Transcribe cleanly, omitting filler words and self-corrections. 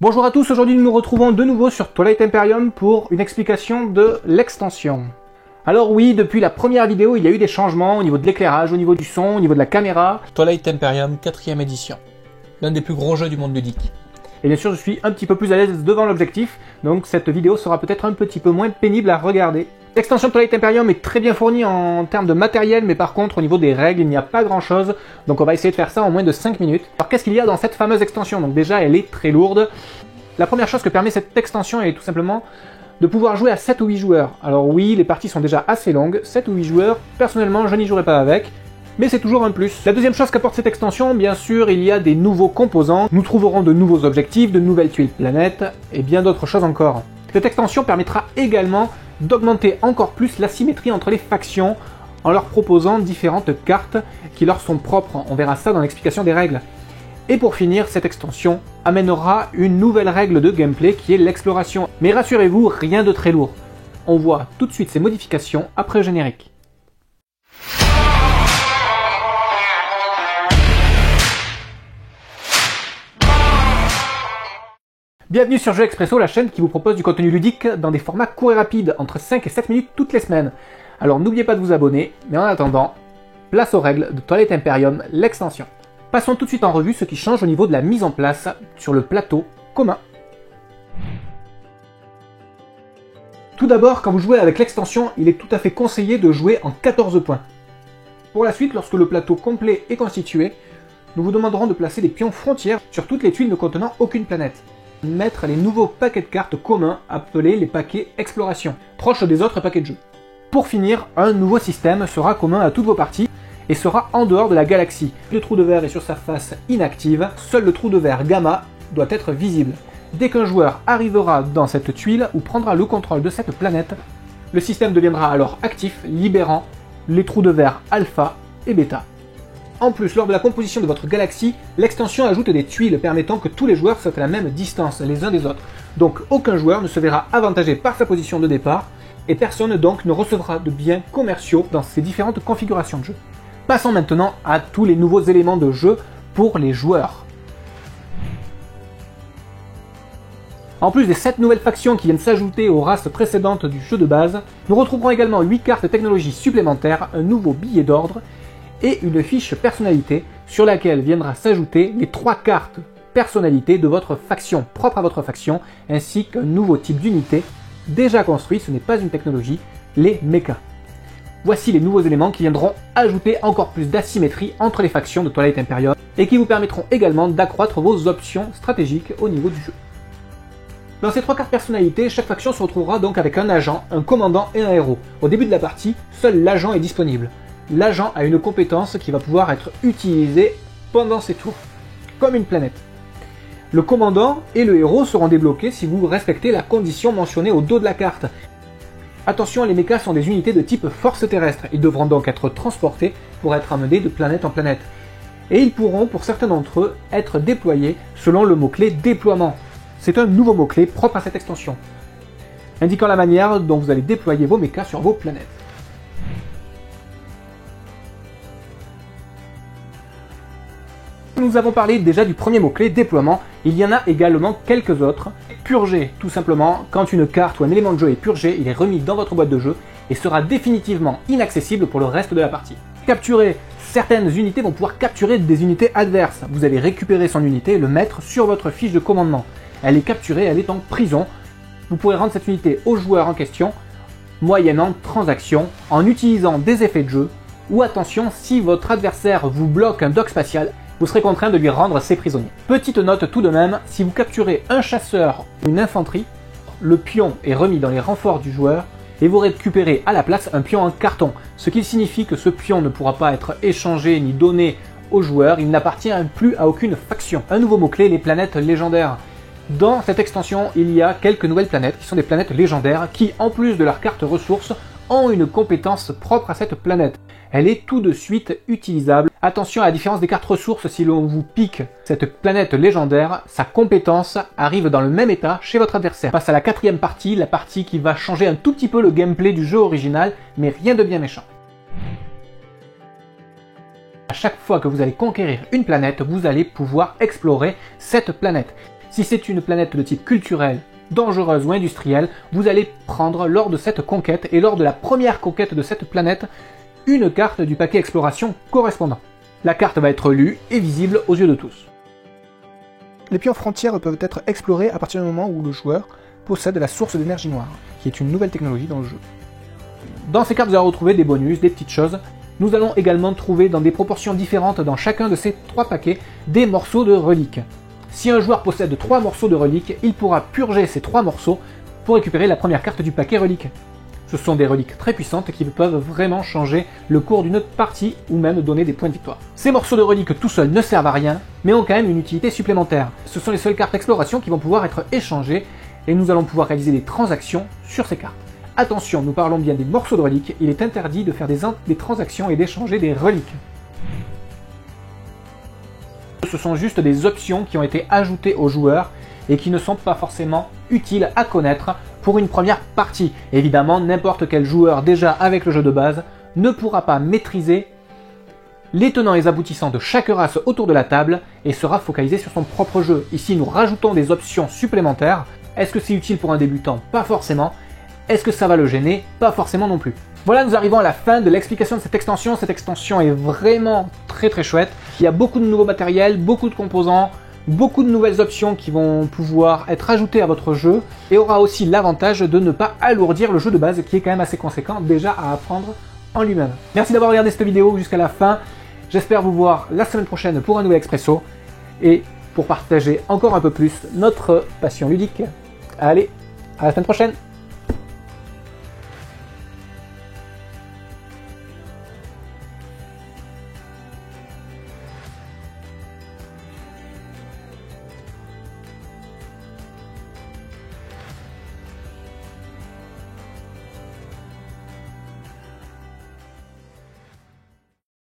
Bonjour à tous, aujourd'hui nous nous retrouvons de nouveau sur Twilight Imperium pour une explication de l'extension. Alors oui, depuis la première vidéo, il y a eu des changements au niveau de l'éclairage, au niveau du son, au niveau de la caméra. Twilight Imperium 4ème édition, l'un des plus gros jeux du monde ludique. Et bien sûr, je suis un petit peu plus à l'aise devant l'objectif, donc cette vidéo sera peut-être un petit peu moins pénible à regarder. L'extension Twilight Imperium est très bien fournie en termes de matériel, mais par contre au niveau des règles, il n'y a pas grand chose, donc on va essayer de faire ça en moins de 5 minutes. Alors qu'est-ce qu'il y a dans cette fameuse extension? Donc déjà, elle est très lourde. La première chose que permet cette extension est tout simplement de pouvoir jouer à 7 ou 8 joueurs. Alors oui, les parties sont déjà assez longues, 7 ou 8 joueurs, personnellement je n'y jouerai pas avec, mais c'est toujours un plus. La deuxième chose qu'apporte cette extension, bien sûr, il y a des nouveaux composants, nous trouverons de nouveaux objectifs, de nouvelles tuiles planètes, et bien d'autres choses encore. Cette extension permettra également d'augmenter encore plus la symétrie entre les factions, en leur proposant différentes cartes qui leur sont propres, on verra ça dans l'explication des règles. Et pour finir, cette extension amènera une nouvelle règle de gameplay qui est l'exploration. Mais rassurez-vous, rien de très lourd. On voit tout de suite ces modifications après le générique. Bienvenue sur Jeux Expresso, la chaîne qui vous propose du contenu ludique dans des formats courts et rapides, entre 5 et 7 minutes toutes les semaines. Alors n'oubliez pas de vous abonner, mais en attendant, place aux règles de Twilight Imperium, l'extension. Passons tout de suite en revue ce qui change au niveau de la mise en place sur le plateau commun. Tout d'abord, quand vous jouez avec l'extension, il est tout à fait conseillé de jouer en 14 points. Pour la suite, lorsque le plateau complet est constitué, nous vous demanderons de placer des pions frontières sur toutes les tuiles ne contenant aucune planète. Mettre les nouveaux paquets de cartes communs appelés les paquets exploration, proches des autres paquets de jeu. Pour finir, un nouveau système sera commun à toutes vos parties et sera en dehors de la galaxie. Le trou de verre est sur sa face inactive, seul le trou de verre gamma doit être visible. Dès qu'un joueur arrivera dans cette tuile ou prendra le contrôle de cette planète, le système deviendra alors actif, libérant les trous de verre alpha et bêta. En plus, lors de la composition de votre galaxie, l'extension ajoute des tuiles permettant que tous les joueurs soient à la même distance les uns des autres. Donc aucun joueur ne se verra avantagé par sa position de départ, et personne donc ne recevra de biens commerciaux dans ces différentes configurations de jeu. Passons maintenant à tous les nouveaux éléments de jeu pour les joueurs. En plus des 7 nouvelles factions qui viennent s'ajouter aux races précédentes du jeu de base, nous retrouverons également 8 cartes technologie supplémentaires, un nouveau billet d'ordre et une fiche personnalité sur laquelle viendra s'ajouter les 3 cartes personnalité de votre faction, propre à votre faction, ainsi qu'un nouveau type d'unité déjà construit, ce n'est pas une technologie, les mechas. Voici les nouveaux éléments qui viendront ajouter encore plus d'asymétrie entre les factions de Twilight Imperium et qui vous permettront également d'accroître vos options stratégiques au niveau du jeu. Dans ces 3 cartes personnalités, chaque faction se retrouvera donc avec un agent, un commandant et un héros. Au début de la partie, seul l'agent est disponible. L'agent a une compétence qui va pouvoir être utilisée pendant ses tours, comme une planète. Le commandant et le héros seront débloqués si vous respectez la condition mentionnée au dos de la carte. Attention, les mechas sont des unités de type force terrestre, ils devront donc être transportés pour être amenés de planète en planète. Et ils pourront, pour certains d'entre eux, être déployés selon le mot-clé déploiement. C'est un nouveau mot-clé propre à cette extension, indiquant la manière dont vous allez déployer vos mechas sur vos planètes. Nous avons parlé déjà du premier mot-clé, déploiement, il y en a également quelques autres. Purger, tout simplement, quand une carte ou un élément de jeu est purgé, il est remis dans votre boîte de jeu et sera définitivement inaccessible pour le reste de la partie. Capturer, certaines unités vont pouvoir capturer des unités adverses. Vous allez récupérer son unité et le mettre sur votre fiche de commandement. Elle est capturée, elle est en prison. Vous pourrez rendre cette unité au joueur en question, moyennant transaction, en utilisant des effets de jeu, ou attention, si votre adversaire vous bloque un dock spatial, vous serez contraint de lui rendre ses prisonniers. Petite note tout de même, si vous capturez un chasseur ou une infanterie, le pion est remis dans les renforts du joueur et vous récupérez à la place un pion en carton, ce qui signifie que ce pion ne pourra pas être échangé ni donné au joueur, il n'appartient plus à aucune faction. Un nouveau mot-clé, les planètes légendaires. Dans cette extension, il y a quelques nouvelles planètes qui sont des planètes légendaires qui, en plus de leurs cartes ressources, ont une compétence propre à cette planète. Elle est tout de suite utilisable. Attention à la différence des cartes ressources, si l'on vous pique cette planète légendaire, sa compétence arrive dans le même état chez votre adversaire. On passe à la 4e partie, la partie qui va changer un tout petit peu le gameplay du jeu original, mais rien de bien méchant. À chaque fois que vous allez conquérir une planète, vous allez pouvoir explorer cette planète. Si c'est une planète de type culturel, dangereuse ou industrielle, vous allez prendre lors de cette conquête et lors de la première conquête de cette planète, une carte du paquet exploration correspondant. La carte va être lue et visible aux yeux de tous. Les pions frontières peuvent être explorés à partir du moment où le joueur possède la source d'énergie noire, qui est une nouvelle technologie dans le jeu. Dans ces cartes, vous allez retrouver des bonus, des petites choses. Nous allons également trouver dans des proportions différentes dans chacun de ces 3 paquets des morceaux de reliques. Si un joueur possède 3 morceaux de reliques, il pourra purger ces 3 morceaux pour récupérer la première carte du paquet reliques. Ce sont des reliques très puissantes qui peuvent vraiment changer le cours d'une partie ou même donner des points de victoire. Ces morceaux de reliques tout seuls ne servent à rien, mais ont quand même une utilité supplémentaire. Ce sont les seules cartes exploration qui vont pouvoir être échangées et nous allons pouvoir réaliser des transactions sur ces cartes. Attention, nous parlons bien des morceaux de reliques, il est interdit de faire des transactions et d'échanger des reliques. Ce sont juste des options qui ont été ajoutées aux joueurs et qui ne sont pas forcément utiles à connaître pour une première partie. Évidemment, n'importe quel joueur déjà avec le jeu de base ne pourra pas maîtriser les tenants et les aboutissants de chaque race autour de la table et sera focalisé sur son propre jeu. Ici, nous rajoutons des options supplémentaires. Est-ce que c'est utile pour un débutant? Pas forcément. Est-ce que ça va le gêner? Pas forcément non plus. Voilà, nous arrivons à la fin de l'explication de cette extension. Cette extension est vraiment très chouette. Il y a beaucoup de nouveaux matériels, beaucoup de composants, beaucoup de nouvelles options qui vont pouvoir être ajoutées à votre jeu et aura aussi l'avantage de ne pas alourdir le jeu de base qui est quand même assez conséquent déjà à apprendre en lui-même. Merci d'avoir regardé cette vidéo jusqu'à la fin. J'espère vous voir la semaine prochaine pour un nouvel Expresso et pour partager encore un peu plus notre passion ludique. Allez, à la semaine prochaine!